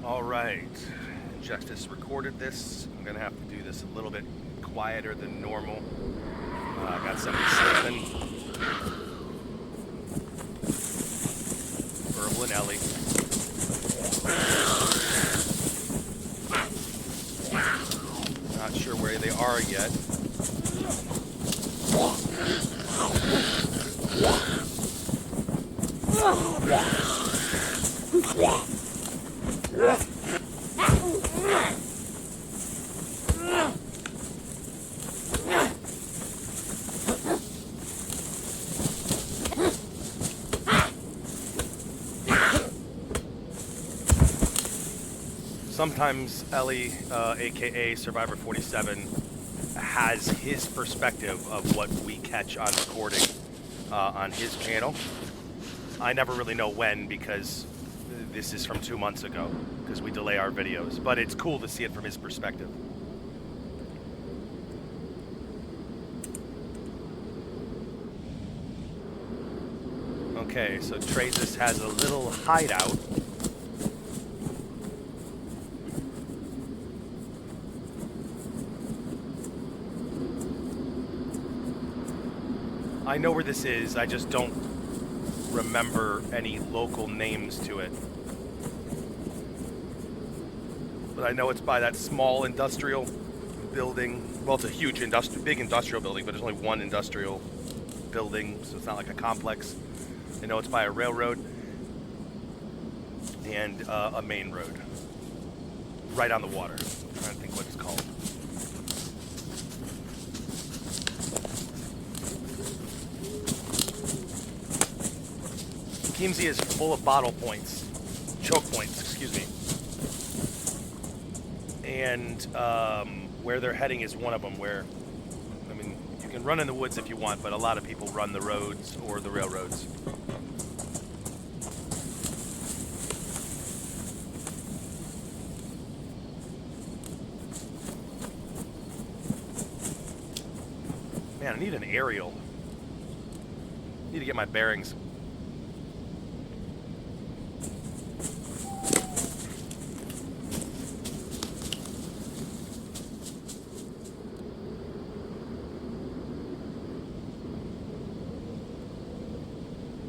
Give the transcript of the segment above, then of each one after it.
All right, Justice recorded this. I'm gonna have to do this a little bit quieter than normal. Got somebody sleeping. Hrbl and Ellie. Not sure where they are yet. Sometimes Ellie, aka Survivor 47, has his perspective of what we catch on recording on his channel. I never really know when, because this is from 2 months ago, because we delay our videos, but it's cool to see it from his perspective. Okay, so Treyzus has a little hideout. I know where this is, I just don't remember any local names to it. But I know it's by that small industrial building. Well, it's a huge big industrial building, but there's only one industrial building, so it's not like a complex. I know it's by a railroad and a main road. Right on the water. I'm trying to think what it's called. Chiemsee is full of bottle points, choke points, excuse me. And where they're heading is one of them where, I mean, you can run in the woods if you want, but a lot of people run the roads or the railroads. Man, I need an aerial. I need to get my bearings.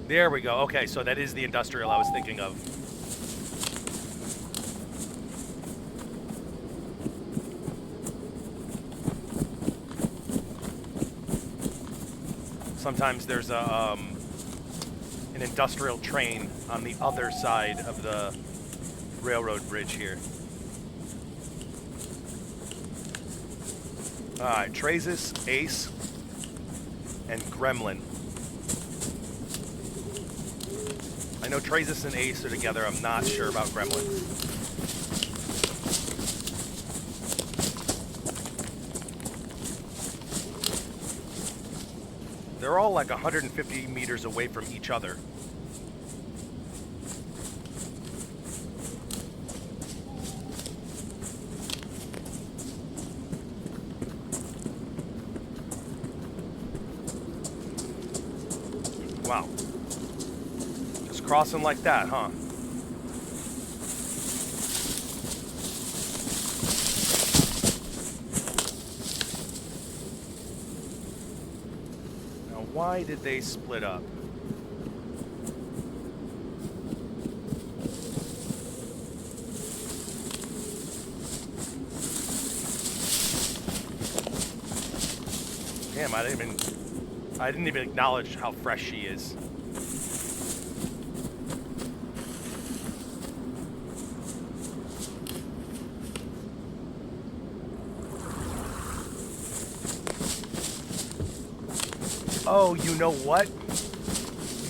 There we go. Okay, so that is the industrial I was thinking of. Sometimes there's a an industrial train on the other side of the railroad bridge here. All right, Treyzus, Ace, and Gremlin. I know Treyzus and Ace are together. I'm not sure about Gremlin. They're all like 150 meters away from each other. Wow. Crossing like that, huh? Now, why did they split up? Damn, I didn't even acknowledge how fresh she is. Oh, you know what?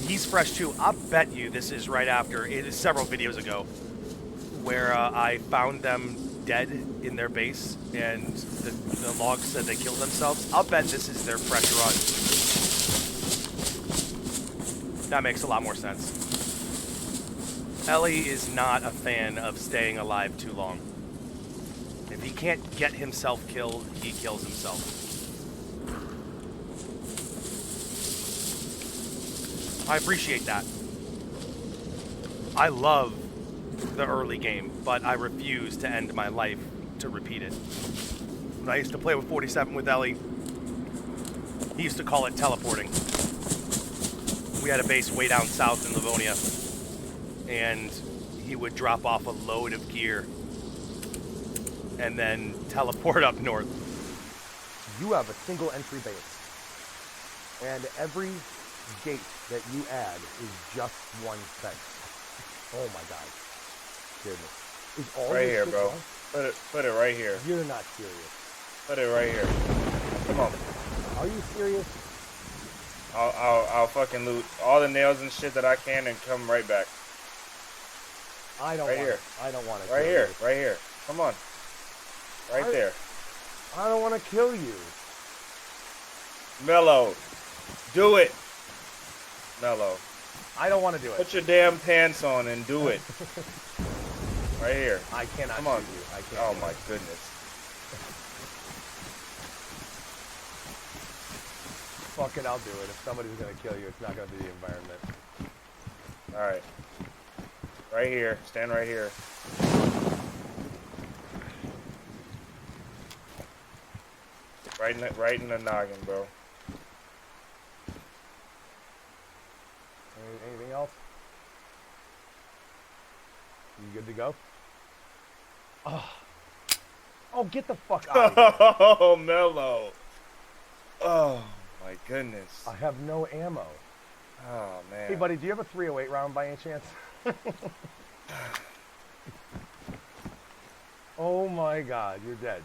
He's fresh too. I'll bet you this is right after, it is several videos ago, where I found them dead in their base and the logs said they killed themselves. I'll bet this is their fresh run. That makes a lot more sense. Ellie is not a fan of staying alive too long. If he can't get himself killed, he kills himself. I appreciate that. I love the early game, but I refuse to end my life to repeat it. When I used to play with 47 with Ellie, he used to call it teleporting. We had a base way down south in Livonia, and he would drop off a load of gear and then teleport up north. You have a single entry base, and every gate that you add is just one fence. Oh my God. Goodness. Is all right this here, shit bro. wrong? Put it right here. You're not serious. Put it right here. Come on. Are you serious? I'll fucking loot all the nails and shit that I can and come right back. I don't right want here. it. I don't want it. Right here. Right here. Come on. Right there. I don't want to kill you. Mellow. Do it. Mellow. I don't want to do it. Put your damn pants on and do it. Right here. I cannot Come on. shoot you. I can't. Oh my goodness. Fuck it, I'll do it. If somebody's going to kill you, it's not going to be the environment. Alright. Right here. Stand right here. Right in the noggin, bro. Anything else? You good to go? Oh, get the fuck out of here. Oh, Mellow. Oh, my goodness. I have no ammo. Oh, man. Hey, buddy, do you have a 308 round by any chance? Oh, my God, you're dead.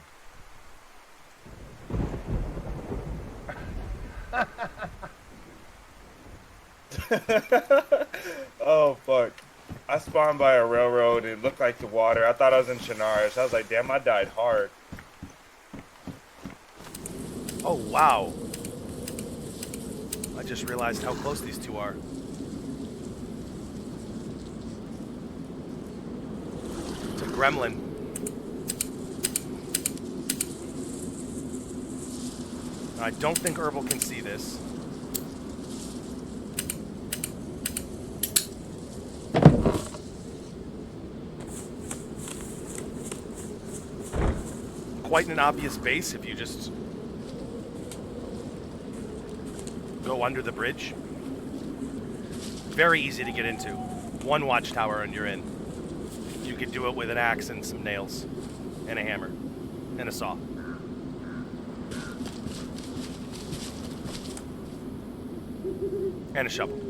Oh, fuck. I spawned by a railroad. It looked like the water. I thought I was in Chernarus. I was like, damn, I died hard. Oh, wow. I just realized how close these two are. It's a Gremlin. I don't think hrbl can see this. Quite an obvious base if you just go under the bridge. Very easy to get into. One watchtower and you're in. You could do it with an axe and some nails and a hammer and a saw. And a shovel.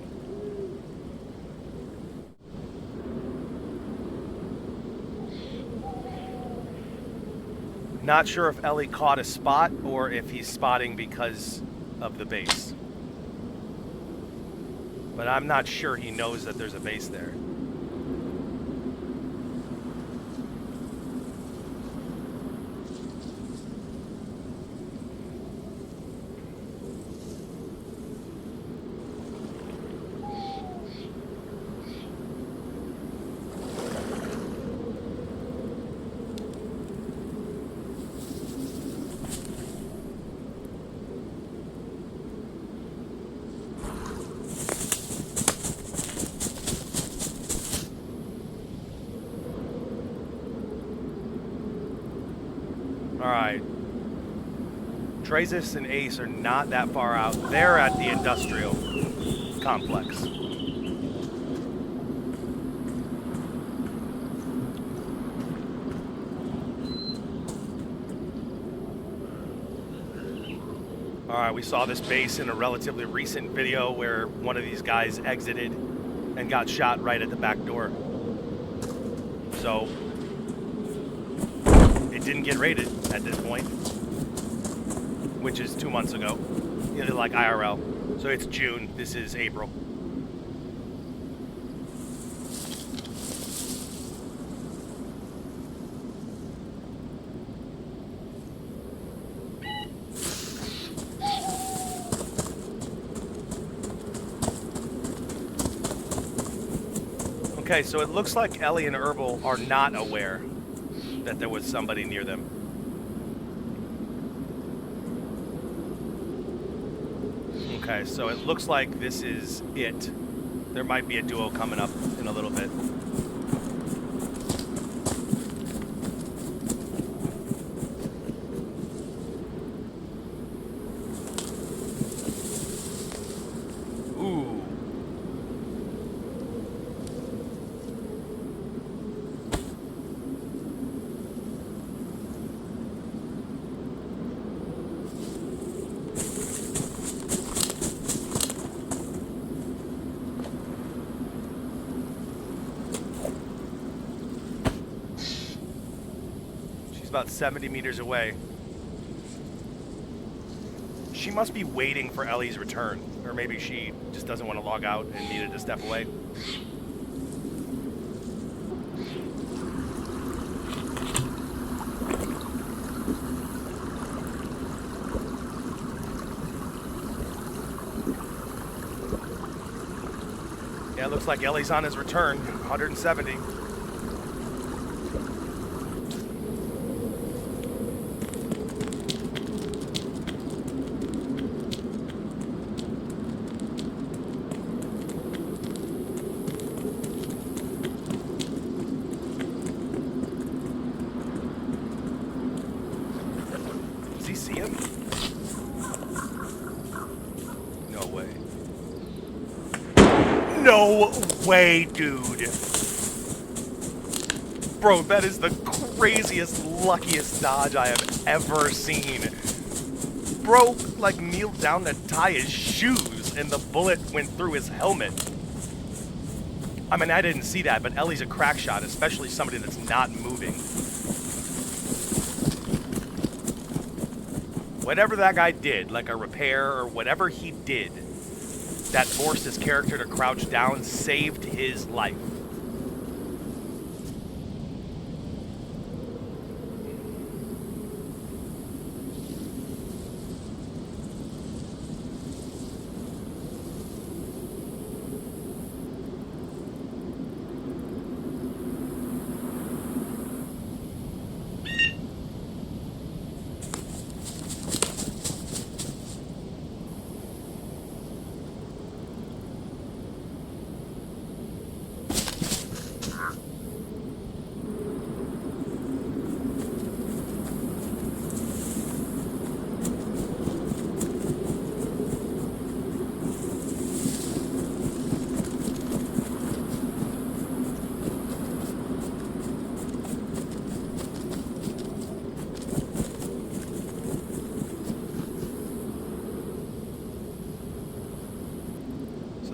Not sure if Ellie caught a spot or if he's spotting because of the base. But I'm not sure he knows that there's a base there. Alright. Treyzus and Ace are not that far out. They're at the industrial complex. Alright, we saw this base in a relatively recent video where one of these guys exited and got shot right at the back door. So it didn't get raided at this point, which is 2 months ago, like IRL. So it's June, this is April. Okay, so it looks like Ellie and hrbl are not aware that there was somebody near them. Okay, so it looks like this is it. There might be a duo coming up in a little bit. about 70 meters away. She must be waiting for Ellie's return. Or maybe she just doesn't want to log out and needed to step away. Yeah, it looks like Ellie's on his return. 170. Does he see him? No way. No way, dude. Bro, that is the craziest, luckiest dodge I have ever seen. Bro, like, kneeled down to tie his shoes, and the bullet went through his helmet. I mean, I didn't see that, but Ellie's a crack shot, especially somebody that's not moving. Whatever that guy did, like a repair or whatever he did, that forced his character to crouch down, saved his life.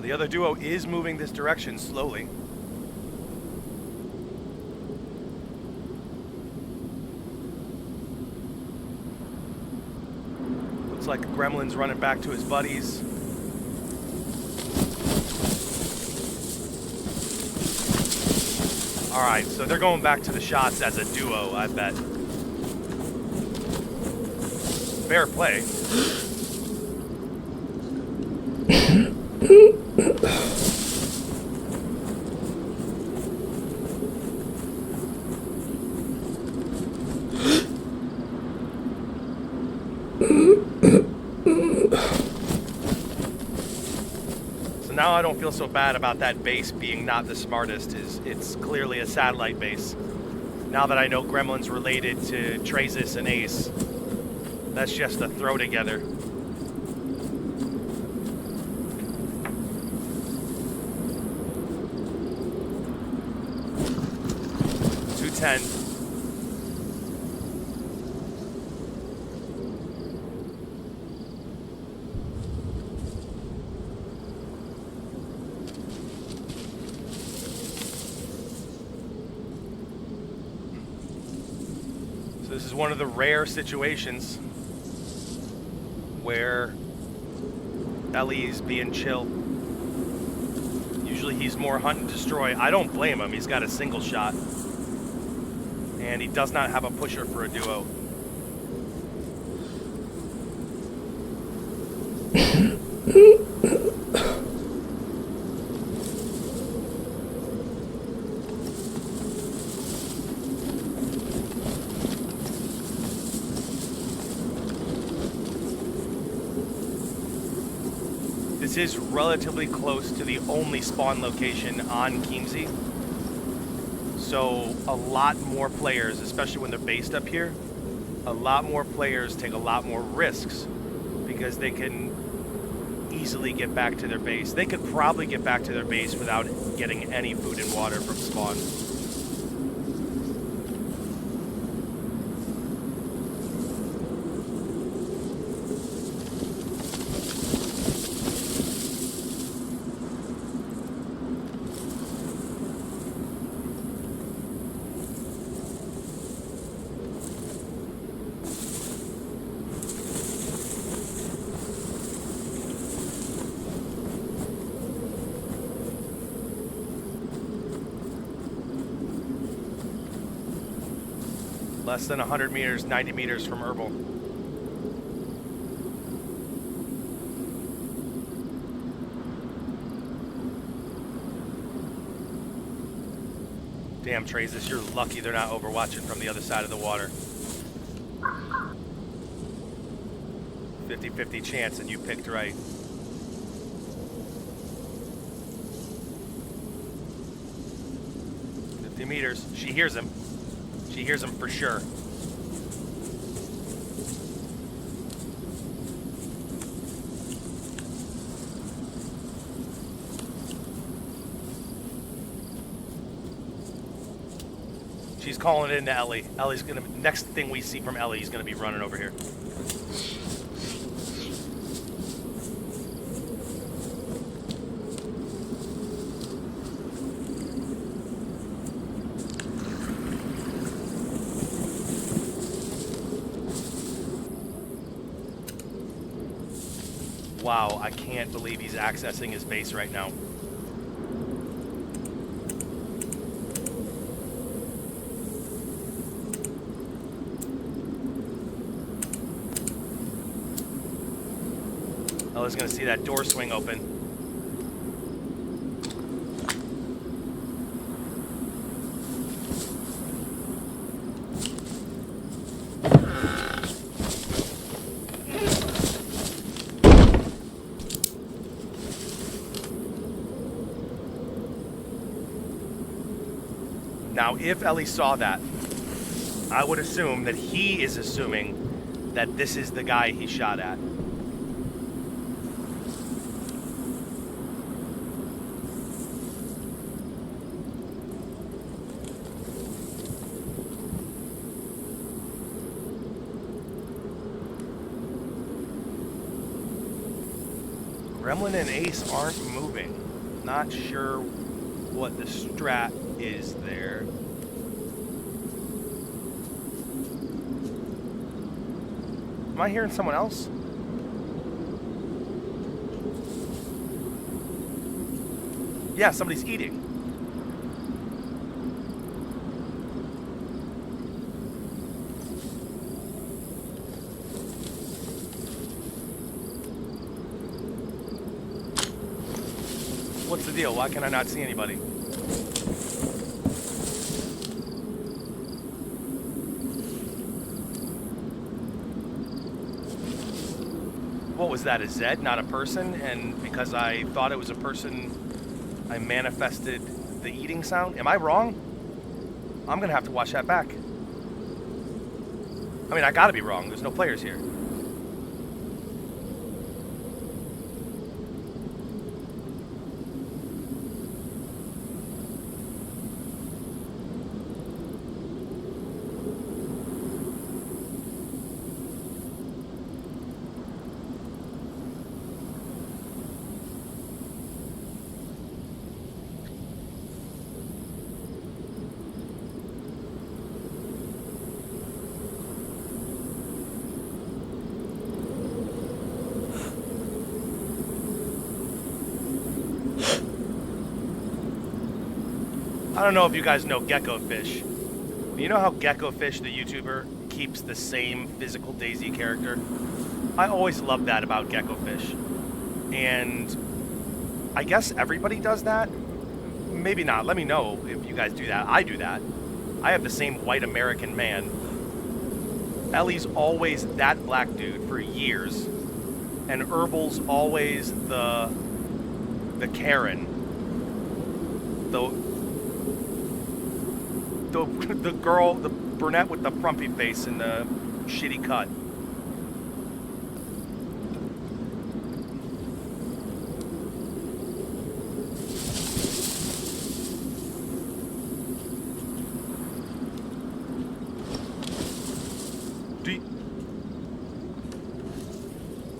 The other duo is moving this direction slowly. Looks like Gremlin's running back to his buddies. Alright, so they're going back to the shots as a duo, I bet. Fair play. So now I don't feel so bad about that base being not the smartest. It's clearly a satellite base. Now that I know Gremlin's related to Treyzus and Ace, that's just a throw together. 210. So this is one of the rare situations where Ellie's being chill. Usually he's more hunt and destroy. I don't blame him. He's got a single shot. And he does not have a pusher for a duo. This is relatively close to the only spawn location on Chiemsee. So a lot more players, especially when they're based up here, a lot more players take a lot more risks because they can easily get back to their base. They could probably get back to their base without getting any food and water from spawn. Less than 100 meters, 90 meters from hrbl. Damn, Treyzus, you're lucky they're not overwatching from the other side of the water. 50-50 chance and you picked right. Meters. She hears him. She hears him for sure. She's calling it into Ellie. Ellie's gonna. Next thing we see from Ellie, he's gonna be running over here. Wow, I can't believe he's accessing his base right now. Ella's gonna see that door swing open. Now, if Ellie saw that, I would assume that he is assuming that this is the guy he shot at. Gremlin and Ace aren't moving. Not sure what the strat is there. Am I hearing someone else? Yeah, somebody's eating. What's the deal? Why can I not see anybody? What was that, a Zed, not a person? And because I thought it was a person, I manifested the eating sound? Am I wrong? I'm gonna have to watch that back. I mean, I gotta be wrong. There's no players here. I don't know if you guys know Gecko Fish. You know how Gecko Fish, the YouTuber, keeps the same physical DayZ character? I always loved that about Gecko Fish. And I guess everybody does that? Maybe not. Let me know if you guys do that. I do that. I have the same white American man. Ellie's always that black dude for years. And hrbel's always the Karen. The girl, the brunette with the frumpy face and the shitty cut.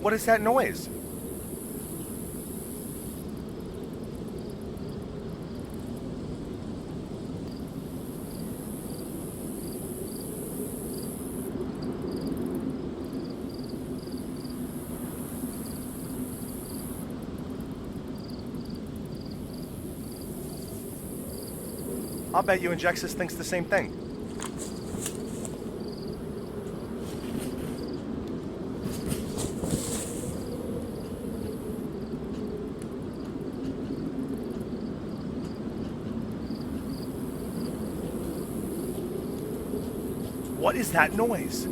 What is that noise? I'll bet you Injexus thinks the same thing. What is that noise?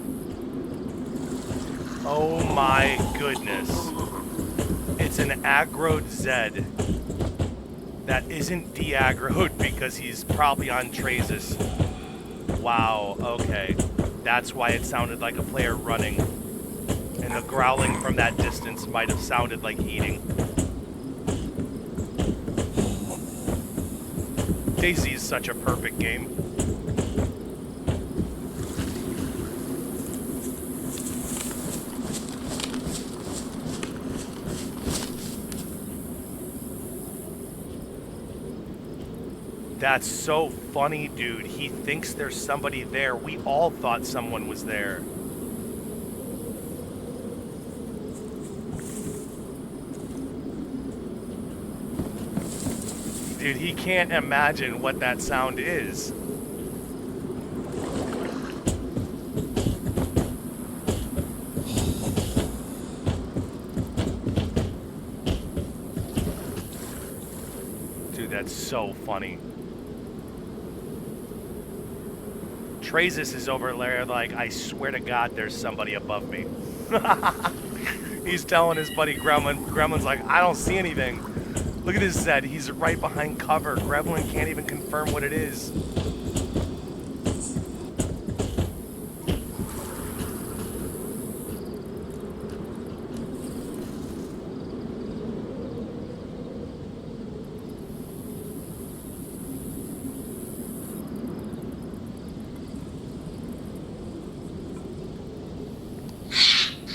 Oh my goodness. It's an aggroed Zed that isn't de-aggroed because he's probably on Treyzus. Wow, okay. That's why it sounded like a player running. And the growling from that distance might have sounded like eating. DayZ is such a perfect game. That's so funny, dude. He thinks there's somebody there. We all thought someone was there. Dude, he can't imagine what that sound is. Dude, that's so funny. Treyzus is over there like, I swear to God there's somebody above me. He's telling his buddy Gremlin. Gremlin's like, I don't see anything. Look at this Zed. He's right behind cover. Gremlin can't even confirm what it is.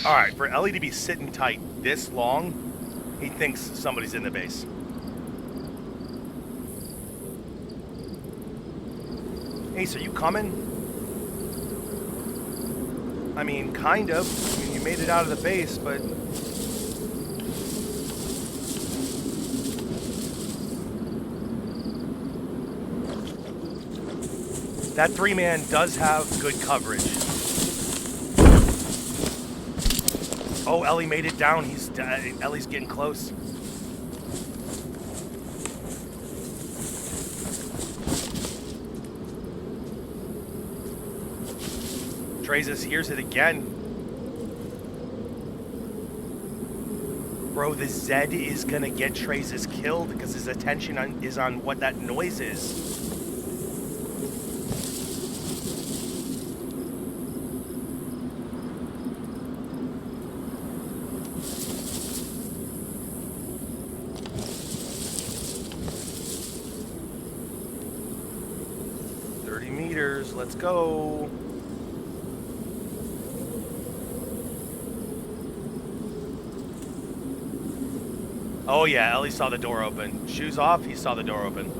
Alright, for Ellie to be sitting tight this long, he thinks somebody's in the base. Ace, are you coming? I mean, kind of. I mean, you made it out of the base, but... that 3-man does have good coverage. Oh, Ellie made it down. Ellie's getting close. Treyzus hears it again. Bro, the Zed is gonna get Treyzus killed because his attention is on what that noise is. Let's go. Oh yeah, Ellie saw the door open. Shoes off, he saw the door open.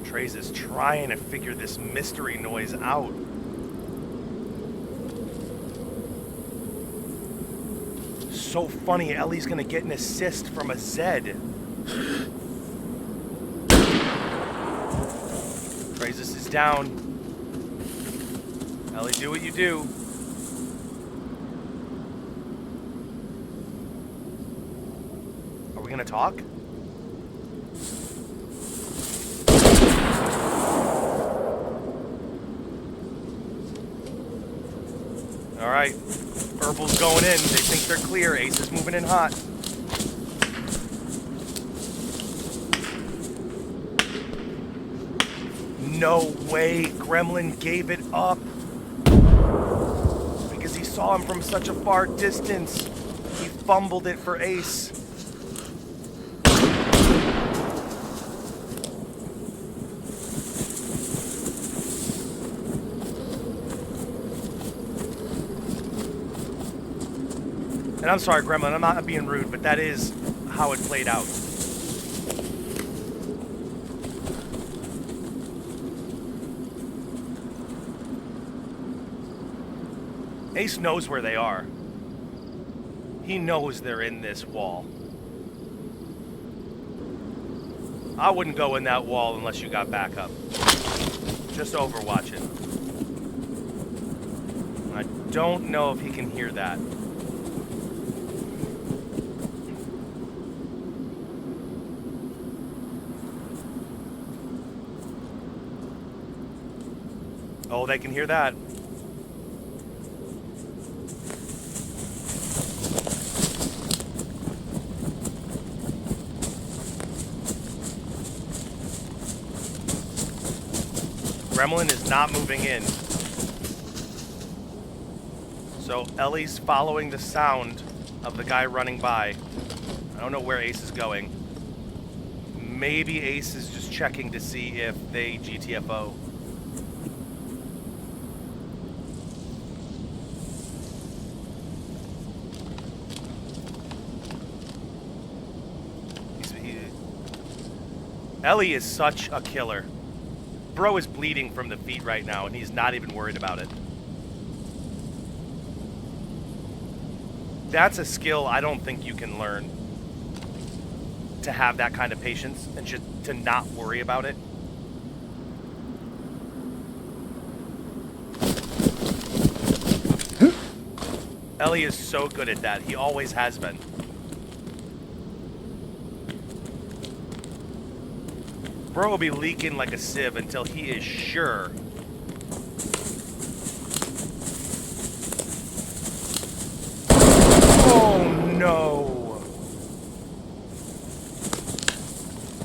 Treyzus is trying to figure this mystery noise out. So funny, Ellie's gonna get an assist from a Zed. Treyzus is down. Ellie, do what you do. Are we gonna talk? All right, Herbal's going in. They think they're clear. Ace is moving in hot. No way, Gremlin gave it up because he saw him from such a far distance. He fumbled it for Ace. And I'm sorry, Gremlin, I'm not being rude, but that is how it played out. Ace knows where they are. He knows they're in this wall. I wouldn't go in that wall unless you got backup. Just overwatch it. don't know if he can hear that. Oh, they can hear that. Gremlin is not moving in. So Ellie's following the sound of the guy running by. I don't know where Ace is going. Maybe Ace is just checking to see if they GTFO. Ellie is such a killer. Bro is bleeding from the feet right now, and he's not even worried about it. That's a skill I don't think you can learn. To have that kind of patience and just to not worry about it. Ellie is so good at that. He always has been. Bro will be leaking like a sieve until he is sure. Oh no!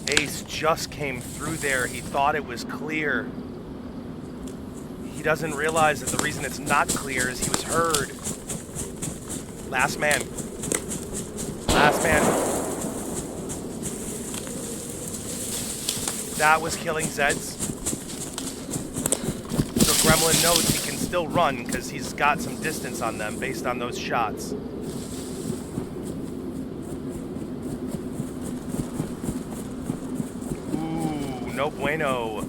Ace just came through there. He thought it was clear. He doesn't realize that the reason it's not clear is he was heard. Last man. Last man. That was killing Zeds. So Gremlin knows he can still run because he's got some distance on them based on those shots. Ooh, no bueno.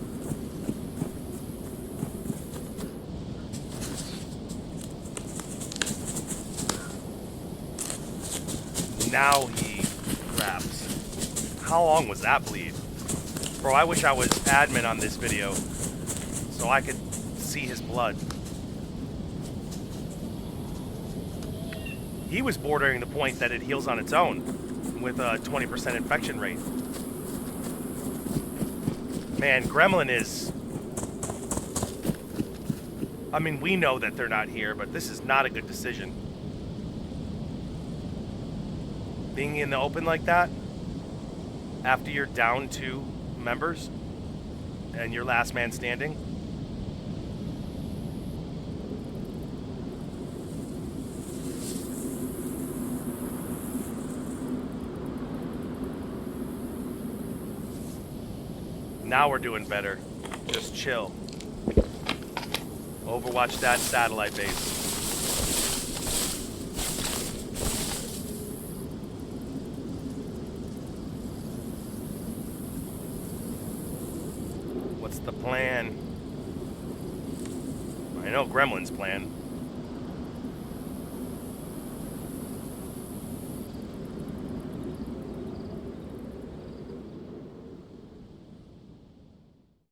Now he wraps. How long was that bleed? Bro, I wish I was admin on this video so I could see his blood. He was bordering the point that it heals on its own with a 20% infection rate. Man, Gremlin is... I mean, we know that they're not here, but this is not a good decision. Being in the open like that, after you're down 2 members and your last man standing. Now we're doing better. Just chill. Overwatch that satellite base. What's the plan? I know Gremlin's plan.